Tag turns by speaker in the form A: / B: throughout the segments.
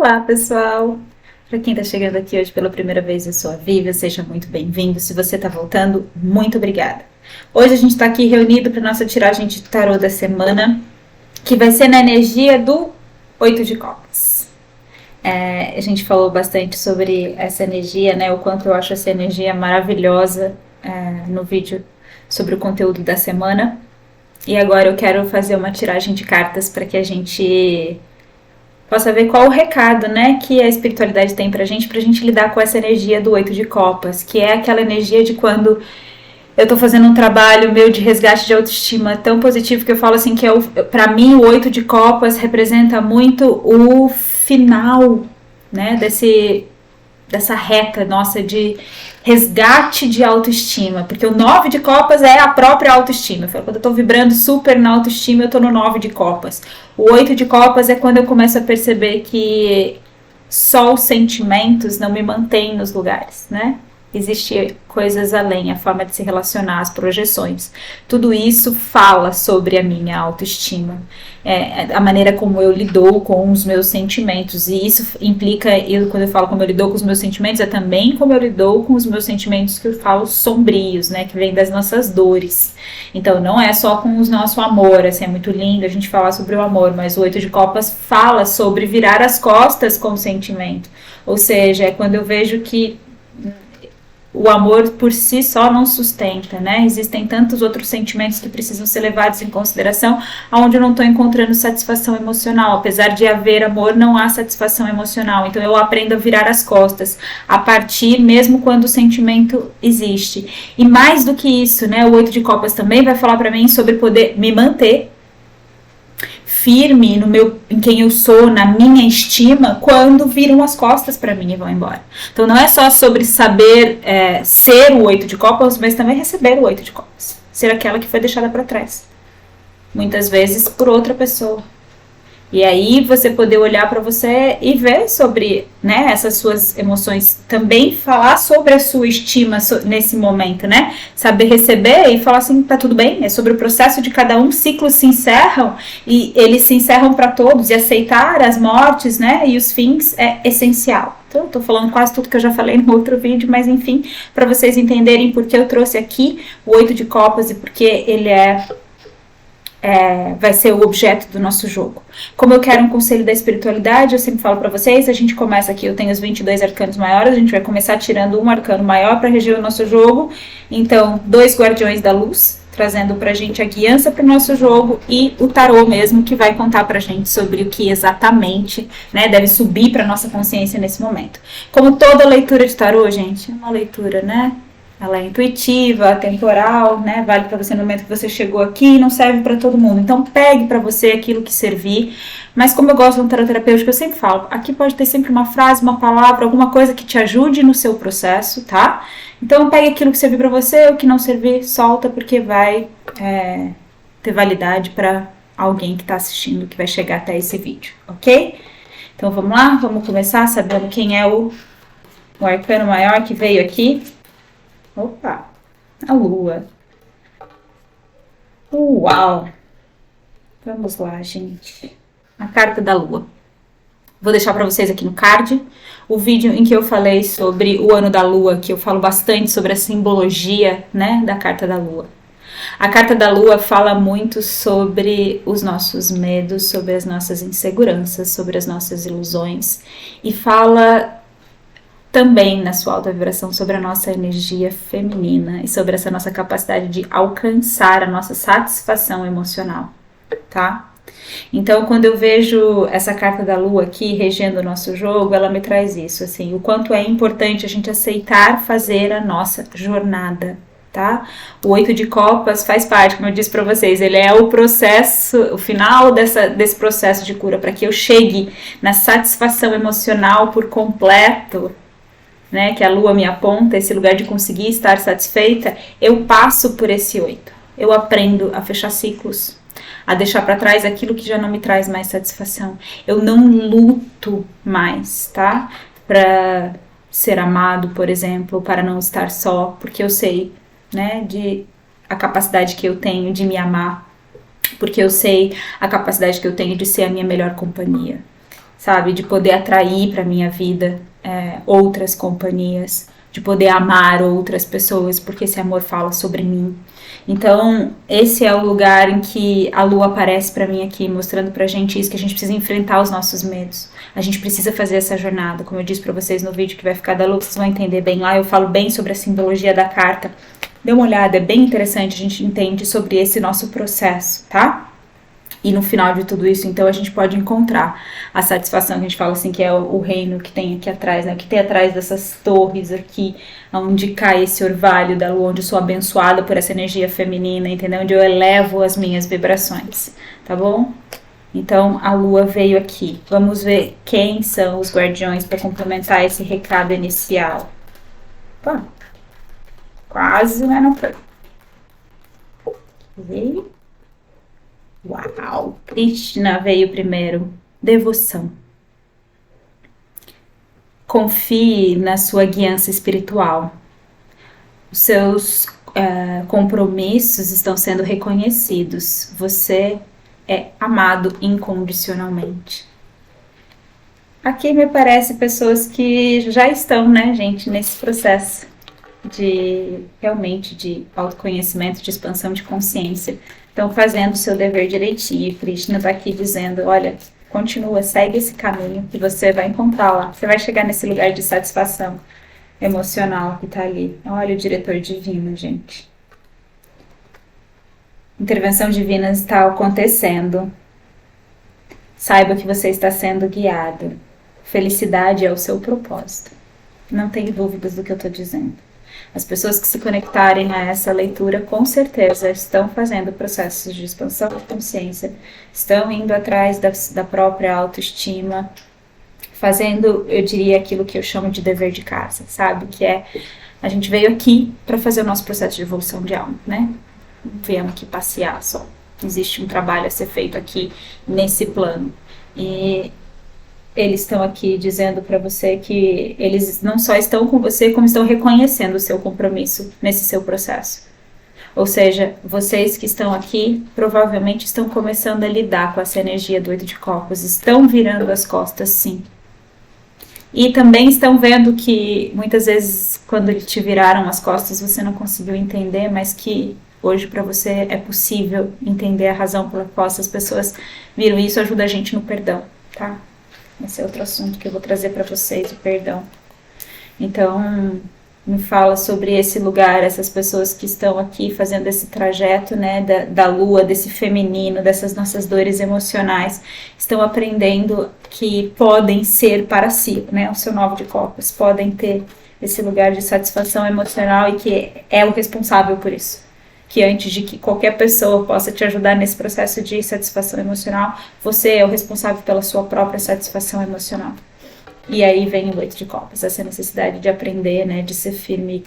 A: Olá, pessoal! Para quem está chegando aqui hoje pela primeira vez, eu sou a Vivian, seja muito bem-vindo. Se você está voltando, muito obrigada. Hoje a gente está aqui reunido para nossa tiragem de tarô da semana, que vai ser na energia do 8 de Copas. A gente falou bastante sobre essa energia, né? O quanto eu acho essa energia maravilhosa no vídeo sobre o conteúdo da semana. E agora eu quero fazer uma tiragem de cartas para que a gente possa ver qual o recado, né, que a espiritualidade tem pra gente lidar com essa energia do 8 de copas, que é aquela energia de quando eu tô fazendo um trabalho meu de resgate de autoestima tão positivo que eu falo assim que pra mim o 8 de copas representa muito o final, né, dessa reta nossa de resgate de autoestima, porque o 9 de copas é a própria autoestima. Quando eu tô vibrando super na autoestima, eu tô no 9 de copas. O 8 de copas é quando eu começo a perceber que só os sentimentos não me mantêm nos lugares, né? Existem coisas além, a forma de se relacionar, as projeções. Tudo isso fala sobre a minha autoestima, a maneira como eu lido com os meus sentimentos. E isso implica, quando eu falo como eu lido com os meus sentimentos, é também como eu lido com os meus sentimentos que eu falo sombrios, né? Que vem das nossas dores. Então não é só com o nosso amor, assim, é muito lindo a gente falar sobre o amor, mas o 8 de copas fala sobre virar as costas com o sentimento. Ou seja, é quando eu vejo que o amor por si só não sustenta, né? Existem tantos outros sentimentos que precisam ser levados em consideração, onde eu não estou encontrando satisfação emocional. Apesar de haver amor, não há satisfação emocional. Então eu aprendo a virar as costas, a partir mesmo quando o sentimento existe. E mais do que isso, né? O 8 de copas também vai falar para mim sobre poder me manter firme em quem eu sou, na minha estima, quando viram as costas para mim e vão embora. Então não é só sobre saber ser o 8 de copas, mas também receber o 8 de copas. Ser aquela que foi deixada para trás. Muitas vezes por outra pessoa. E aí você poder olhar para você e ver sobre, né, essas suas emoções. Também falar sobre a sua estima nesse momento, né? Saber receber e falar assim, tá tudo bem. É sobre o processo de cada um. Ciclos se encerram e eles se encerram para todos. E aceitar as mortes, né, e os fins é essencial. Então, eu tô falando quase tudo que eu já falei no outro vídeo, mas enfim, para vocês entenderem por que eu trouxe aqui o 8 de copas e porque ele vai ser o objeto do nosso jogo. Como eu quero um conselho da espiritualidade, eu sempre falo para vocês, a gente começa aqui, eu tenho os 22 arcanos maiores, a gente vai começar tirando um arcano maior para reger o nosso jogo. Então, 2 guardiões da luz, trazendo pra gente a guiança para o nosso jogo, e o tarô mesmo, que vai contar pra gente sobre o que exatamente, né, deve subir para nossa consciência nesse momento. Como toda leitura de tarô, gente, é uma leitura, né? Ela é intuitiva, temporal, né? Vale para você no momento que você chegou aqui e não serve para todo mundo. Então pegue para você aquilo que servir. Mas como eu gosto de um tarot terapêutico, eu sempre falo, aqui pode ter sempre uma frase, uma palavra, alguma coisa que te ajude no seu processo, tá? Então pegue aquilo que servir para você, o que não servir, solta, porque vai ter validade para alguém que está assistindo, que vai chegar até esse vídeo, ok? Então vamos lá, vamos começar sabendo quem é o arcano maior que veio aqui. Opa, a lua. Uau! Vamos lá, gente. A carta da lua. Vou deixar para vocês aqui no card o vídeo em que eu falei sobre o ano da lua, que eu falo bastante sobre a simbologia, né, da carta da lua. A carta da lua fala muito sobre os nossos medos, sobre as nossas inseguranças, sobre as nossas ilusões, e fala também na sua alta vibração sobre a nossa energia feminina e sobre essa nossa capacidade de alcançar a nossa satisfação emocional, tá? Então, quando eu vejo essa carta da lua aqui regendo o nosso jogo, ela me traz isso, assim, o quanto é importante a gente aceitar fazer a nossa jornada, tá? O 8 de copas faz parte, como eu disse para vocês, ele é o processo, o final desse processo de cura, para que eu chegue na satisfação emocional por completo, né, que a lua me aponta, esse lugar de conseguir estar satisfeita, eu passo por esse 8. Eu aprendo a fechar ciclos, a deixar para trás aquilo que já não me traz mais satisfação. Eu não luto mais, tá? Para ser amado, por exemplo, para não estar só, porque eu sei, né, a capacidade que eu tenho de me amar, porque eu sei a capacidade que eu tenho de ser a minha melhor companhia. sabe? De poder atrair para minha vida outras companhias, de poder amar outras pessoas, porque esse amor fala sobre mim. Então, esse é o lugar em que a lua aparece para mim aqui, mostrando pra gente isso, que a gente precisa enfrentar os nossos medos. A gente precisa fazer essa jornada. Como eu disse pra vocês no vídeo que vai ficar da lua, vocês vão entender bem lá. Eu falo bem sobre a simbologia da carta. Dê uma olhada, é bem interessante, a gente entende sobre esse nosso processo, tá? E no final de tudo isso, então, a gente pode encontrar a satisfação, que a gente fala assim, que é o reino que tem aqui atrás, né? O que tem atrás dessas torres aqui, onde cai esse orvalho da lua, onde eu sou abençoada por essa energia feminina, entendeu? Onde eu elevo as minhas vibrações, tá bom? Então, a lua veio aqui. Vamos ver quem são os guardiões para complementar esse recado inicial. Opa, quase, mas não foi. Veio. Uau! Krishna veio primeiro. Devoção. Confie na sua guiança espiritual. Os seus compromissos estão sendo reconhecidos. Você é amado incondicionalmente. Aqui me parece pessoas que já estão, né, gente, nesse processo de realmente de autoconhecimento, de expansão de consciência. Estão fazendo o seu dever direitinho. E Krishna está aqui dizendo, olha, continua, segue esse caminho que você vai encontrar lá. Você vai chegar nesse lugar de satisfação emocional que está ali. Olha o diretor divino, gente. Intervenção divina está acontecendo. Saiba que você está sendo guiado. Felicidade é o seu propósito. Não tenho dúvidas do que eu estou dizendo. As pessoas que se conectarem a essa leitura, com certeza, estão fazendo processos de expansão de consciência, estão indo atrás da própria autoestima, fazendo, eu diria, aquilo que eu chamo de dever de casa, sabe? Que é, a gente veio aqui para fazer o nosso processo de evolução de alma, né? Não viemos aqui passear só. Existe um trabalho a ser feito aqui nesse plano. E eles estão aqui dizendo para você que eles não só estão com você, como estão reconhecendo o seu compromisso nesse seu processo. Ou seja, vocês que estão aqui provavelmente estão começando a lidar com essa energia do 8 de copas, estão virando as costas, sim. E também estão vendo que muitas vezes quando te viraram as costas você não conseguiu entender, mas que hoje para você é possível entender a razão pela qual essas pessoas viram isso, ajuda a gente no perdão, tá? Esse é outro assunto que eu vou trazer para vocês, o perdão. Então, me fala sobre esse lugar, essas pessoas que estão aqui fazendo esse trajeto, né, da lua, desse feminino, dessas nossas dores emocionais, estão aprendendo que podem ser para si, né, o seu 9 de copas, podem ter esse lugar de satisfação emocional e que é o responsável por isso. Que antes de que qualquer pessoa possa te ajudar nesse processo de satisfação emocional, você é o responsável pela sua própria satisfação emocional. E aí vem o 8 de copas, essa necessidade de aprender, né, de ser firme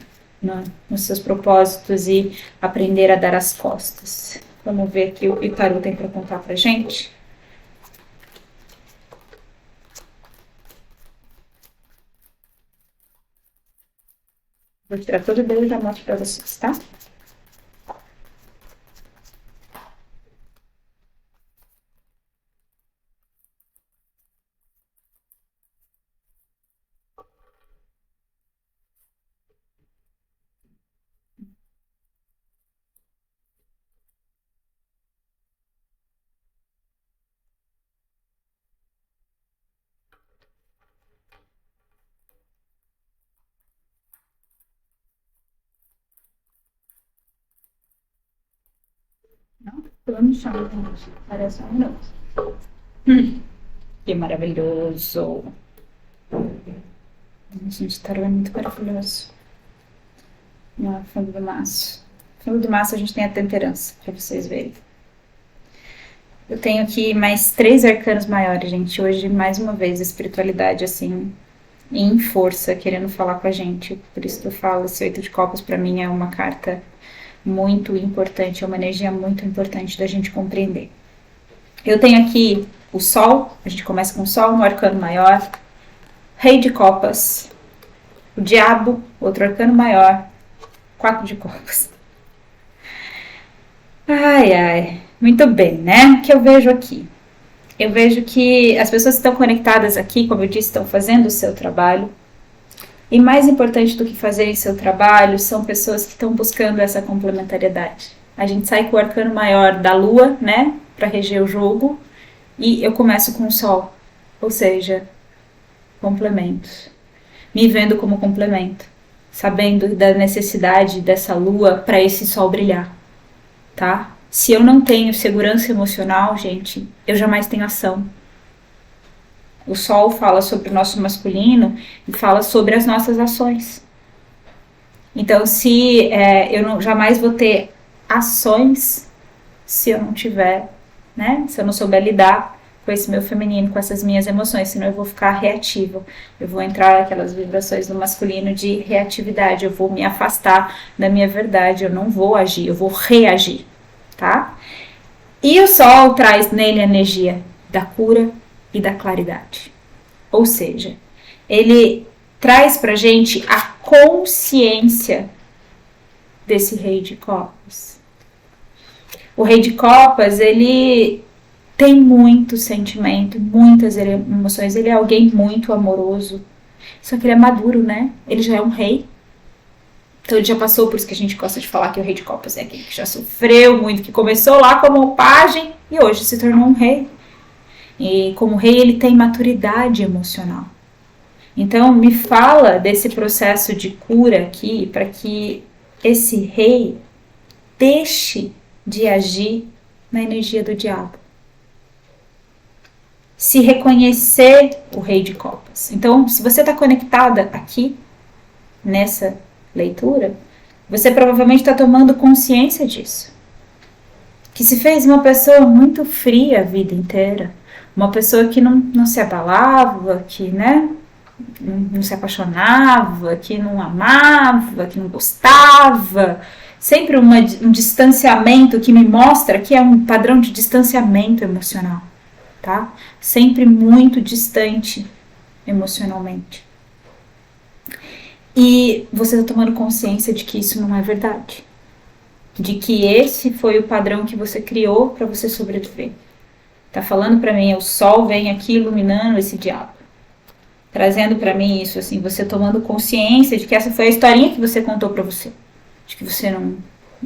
A: nos seus propósitos e aprender a dar as costas. Vamos ver aqui o que o tarô tem para contar pra gente. Vou tirar todo o dedo e já mostro para vocês, tá? Não, tô no chão, gente. Parece um minuto. Que maravilhoso. Gente, tarô é muito maravilhoso. Fundo do maço. Fundo do maço a gente tem a temperança, pra vocês verem. Eu tenho aqui mais 3 arcanos maiores, gente. Hoje, mais uma vez, a espiritualidade, assim, em força, querendo falar com a gente. Por isso que eu falo, esse 8 de copas pra mim é uma carta muito importante, é uma energia muito importante da gente compreender. Eu tenho aqui o Sol, a gente começa com o Sol, um arcano maior, Rei de Copas, o Diabo, outro arcano maior, 4 de Copas. Ai, ai, muito bem, né? O que eu vejo aqui? eu vejo que as pessoas que estão conectadas aqui, como eu disse, estão fazendo o seu trabalho. E mais importante do que fazer seu trabalho são pessoas que estão buscando essa complementariedade. A gente sai com o arcano maior da lua, né, para reger o jogo, e eu começo com o sol, ou seja, complementos. Me vendo como complemento, sabendo da necessidade dessa lua para esse sol brilhar, tá? Se eu não tenho segurança emocional, gente, eu jamais tenho ação. O sol fala sobre o nosso masculino e fala sobre as nossas ações. Então, se eu jamais vou ter ações se eu não tiver, né? Se eu não souber lidar com esse meu feminino, com essas minhas emoções, senão eu vou ficar reativa. Eu vou entrar naquelas vibrações do masculino de reatividade, eu vou me afastar da minha verdade, eu não vou agir, eu vou reagir, tá? E o sol traz nele a energia da cura e da claridade. Ou seja, ele traz pra gente a consciência desse rei de copas. O rei de copas, ele tem muito sentimento, muitas emoções, ele é alguém muito amoroso, só que ele é maduro, né? Ele já é um rei. Então ele já passou por isso que a gente gosta de falar que o rei de copas é aquele que já sofreu muito, que começou lá como pajem e hoje se tornou um rei. E como rei ele tem maturidade emocional. Então me fala desse processo de cura aqui para que esse rei deixe de agir na energia do diabo. Se reconhecer o rei de copas. Então, se você está conectada aqui, nessa leitura, você provavelmente está tomando consciência disso. Que se fez uma pessoa muito fria a vida inteira. Uma pessoa que não se abalava, que não se apaixonava, que não amava, que não gostava. Sempre um distanciamento que me mostra que é um padrão de distanciamento emocional. Tá? Sempre muito distante emocionalmente. E você está tomando consciência de que isso não é verdade. De que esse foi o padrão que você criou para você sobreviver. Tá falando para mim, o sol vem aqui iluminando esse diabo. Trazendo para mim isso, assim, você tomando consciência de que essa foi a historinha que você contou para você. De que você não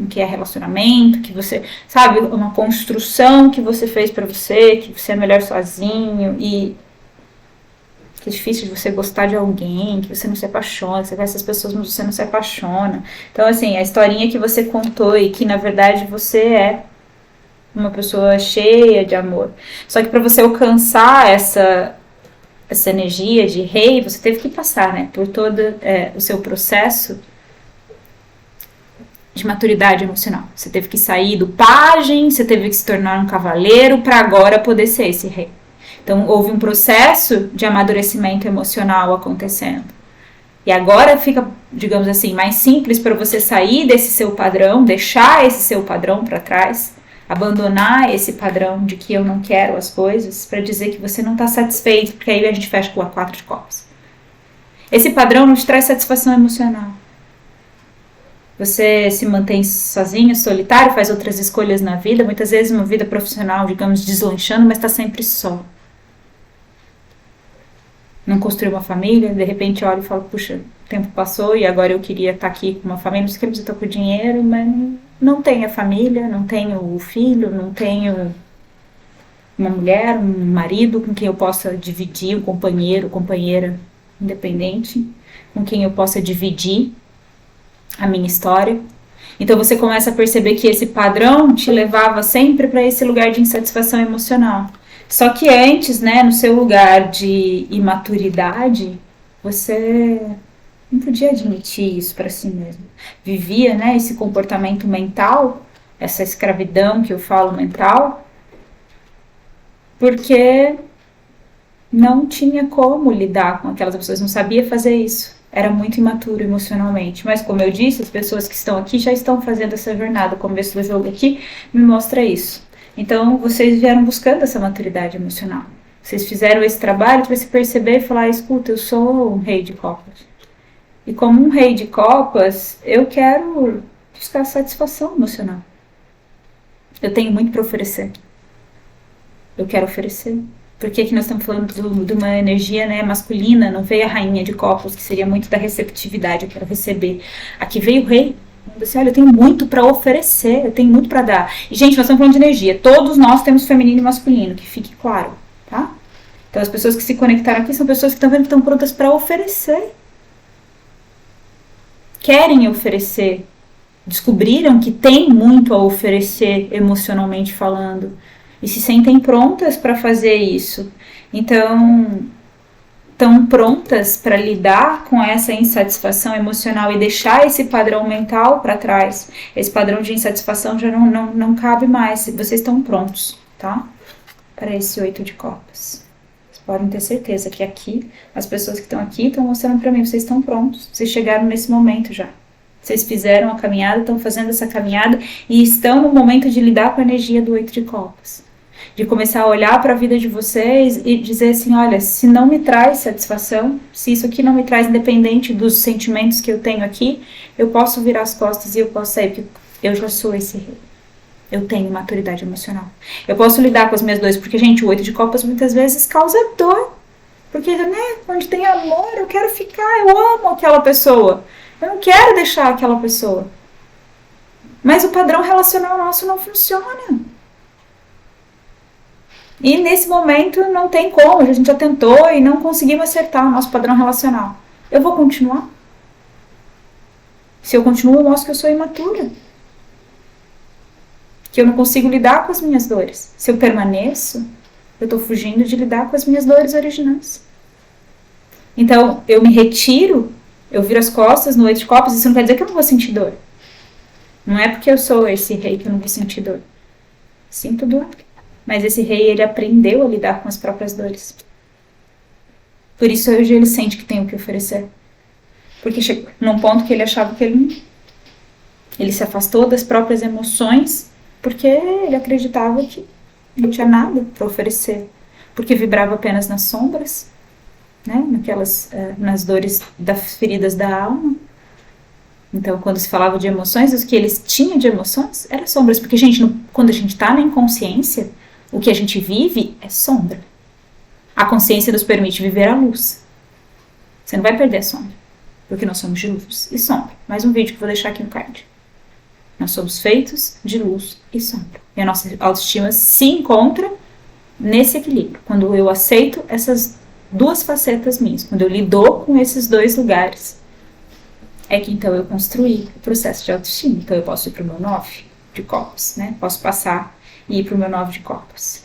A: quer relacionamento, que você, sabe, uma construção que você fez para você, que você é melhor sozinho e que é difícil de você gostar de alguém, que você não se apaixona, você vê essas pessoas, mas você não se apaixona. Então, assim, a historinha que você contou e que, na verdade, você é uma pessoa cheia de amor. Só que para você alcançar essa energia de rei, você teve que passar, né, por todo o seu processo de maturidade emocional. Você teve que sair do pajem, você teve que se tornar um cavaleiro para agora poder ser esse rei. Então, houve um processo de amadurecimento emocional acontecendo. E agora fica, digamos assim, mais simples para você sair desse seu padrão, deixar esse seu padrão para trás, abandonar esse padrão de que eu não quero as coisas, para dizer que você não está satisfeito, porque aí a gente fecha com a 4 de copas. Esse padrão não te traz satisfação emocional. Você se mantém sozinho, solitário, faz outras escolhas na vida, muitas vezes uma vida profissional, digamos, deslanchando, mas está sempre só. Não construiu uma família, de repente olha e fala, puxa, o tempo passou e agora eu queria estar aqui com uma família, não sei o que, eu estou com dinheiro, mas não tenho a família, não tenho o filho, não tenho uma mulher, um marido com quem eu possa dividir, um companheiro, companheira independente, com quem eu possa dividir a minha história. Então você começa a perceber que esse padrão te levava sempre para esse lugar de insatisfação emocional. Só que antes, né, no seu lugar de imaturidade, você não podia admitir isso para si mesmo. Vivia, né, esse comportamento mental, essa escravidão que eu falo mental, porque não tinha como lidar com aquelas pessoas, não sabia fazer isso. Era muito imaturo emocionalmente. Mas, como eu disse, as pessoas que estão aqui já estão fazendo essa jornada. O começo do jogo aqui me mostra isso. Então, vocês vieram buscando essa maturidade emocional. Vocês fizeram esse trabalho para se perceber e falar, escuta, eu sou um rei de copas. E como um rei de copas, eu quero buscar satisfação emocional. Eu tenho muito para oferecer. Eu quero oferecer. Por que nós estamos falando de uma energia, né, masculina? Não veio a rainha de copas, que seria muito da receptividade, eu quero receber. Aqui veio o rei. Assim, olha, eu tenho muito para oferecer, eu tenho muito para dar. E, gente, nós estamos falando de energia. Todos nós temos feminino e masculino, que fique claro, tá? Então, as pessoas que se conectaram aqui são pessoas que estão vendo que estão prontas para oferecer. Querem oferecer. Descobriram que tem muito a oferecer, emocionalmente falando. E se sentem prontas para fazer isso. Então, estão prontas para lidar com essa insatisfação emocional e deixar esse padrão mental para trás. Esse padrão de insatisfação já não cabe mais. Vocês estão prontos, tá? Para esse 8 de copas. Vocês podem ter certeza que aqui, as pessoas que estão aqui estão mostrando para mim, vocês estão prontos. Vocês chegaram nesse momento já. Vocês fizeram a caminhada, estão fazendo essa caminhada e estão no momento de lidar com a energia do 8 de copas. De começar a olhar para a vida de vocês e dizer assim, olha, se não me traz satisfação, se isso aqui não me traz, independente dos sentimentos que eu tenho aqui, eu posso virar as costas e eu posso sair, porque eu já sou esse rei. Eu tenho maturidade emocional. Eu posso lidar com as minhas dores, porque, gente, o 8 de copas muitas vezes causa dor. Porque, né, onde tem amor, eu quero ficar, eu amo aquela pessoa. Eu não quero deixar aquela pessoa. Mas o padrão relacional nosso não funciona. E nesse momento não tem como, a gente já tentou e não conseguimos acertar o nosso padrão relacional. Eu vou continuar? Se eu continuo, eu mostro que eu sou imatura. Que eu não consigo lidar com as minhas dores. Se eu permaneço, eu estou fugindo de lidar com as minhas dores originais. Então, eu me retiro, eu viro as costas no 8 de copas, isso não quer dizer que eu não vou sentir dor. Não é porque eu sou esse rei que eu não vou sentir dor. Sinto dor. Mas esse rei, ele aprendeu a lidar com as próprias dores. Por isso hoje ele sente que tem o que oferecer. Porque chegou num ponto que ele achava que ele se afastou das próprias emoções, porque ele acreditava que não tinha nada para oferecer. Porque vibrava apenas nas sombras, né? Nas dores das feridas da alma. Então, quando se falava de emoções, os que eles tinham de emoções eram sombras. Porque, gente, quando a gente está na inconsciência, o que a gente vive é sombra. A consciência nos permite viver a luz. Você não vai perder a sombra. Porque nós somos de luz e sombra. Mais um vídeo que eu vou deixar aqui no card. Nós somos feitos de luz e sombra. E a nossa autoestima se encontra nesse equilíbrio. Quando eu aceito essas duas facetas minhas. Quando eu lido com esses dois lugares. É que então eu construí o processo de autoestima. Então eu posso ir para o meu 9 de copas, né? Posso passar e ir para o meu 9 de copas.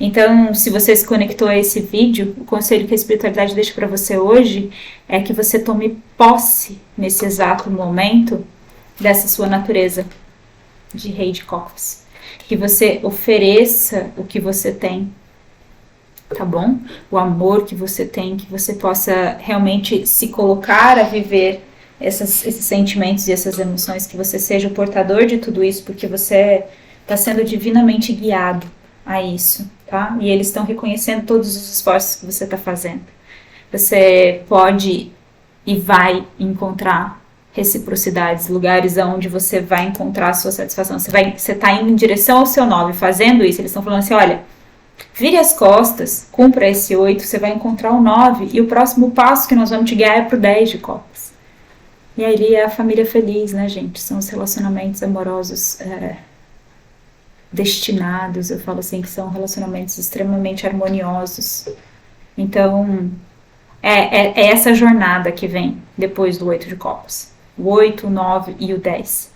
A: Então, se você se conectou a esse vídeo, o conselho que a espiritualidade deixa para você hoje é que você tome posse nesse exato momento dessa sua natureza de rei de copas. Que você ofereça o que você tem, tá bom? O amor que você tem, que você possa realmente se colocar a viver esses sentimentos e essas emoções, que você seja o portador de tudo isso, porque você está sendo divinamente guiado a isso, tá? E eles estão reconhecendo todos os esforços que você está fazendo. Você pode e vai encontrar reciprocidades, lugares onde você vai encontrar a sua satisfação. Você está indo em direção ao seu 9, fazendo isso. Eles estão falando assim, olha, vire as costas, cumpra esse 8, você vai encontrar o 9, e o próximo passo que nós vamos te guiar é pro 10 de copas. E aí é a família feliz, né, gente? São os relacionamentos amorosos destinados, eu falo assim, que são relacionamentos extremamente harmoniosos. Então, é essa jornada que vem depois do 8 de copas. O 8, o 9 e o 10.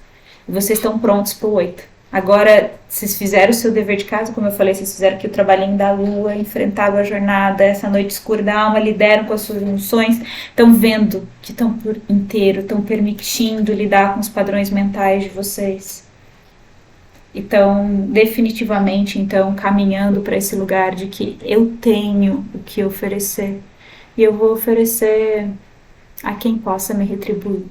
A: E vocês estão prontos pro 8. Agora, vocês fizeram o seu dever de casa, como eu falei, vocês fizeram aqui o trabalhinho da lua, enfrentaram a jornada, essa noite escura da alma, lideram com as suas emoções, estão vendo que estão por inteiro, estão permitindo lidar com os padrões mentais de vocês. Então, definitivamente, então, caminhando para esse lugar de que eu tenho o que oferecer. E eu vou oferecer a quem possa me retribuir.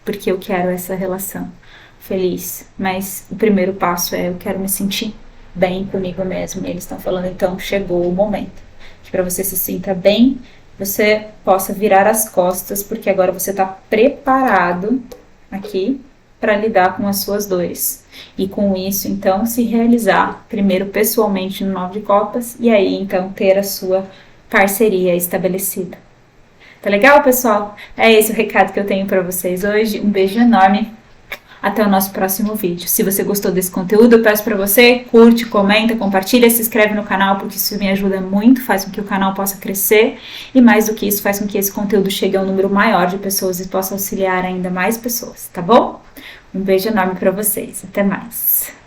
A: Porque eu quero essa relação feliz. Mas o primeiro passo é eu quero me sentir bem comigo mesmo. E eles estão falando, então, chegou o momento. Que para você se sinta bem, você possa virar as costas, porque agora você está preparado aqui para lidar com as suas dores. E com isso, então, se realizar primeiro pessoalmente no 9 de Copas e aí, então, ter a sua parceria estabelecida. Tá legal, pessoal? É esse o recado que eu tenho para vocês hoje. Um beijo enorme. Até o nosso próximo vídeo. Se você gostou desse conteúdo, eu peço para você, curte, comenta, compartilha, se inscreve no canal, porque isso me ajuda muito, faz com que o canal possa crescer e mais do que isso, faz com que esse conteúdo chegue a um número maior de pessoas e possa auxiliar ainda mais pessoas, tá bom? Um beijo enorme para vocês. Até mais.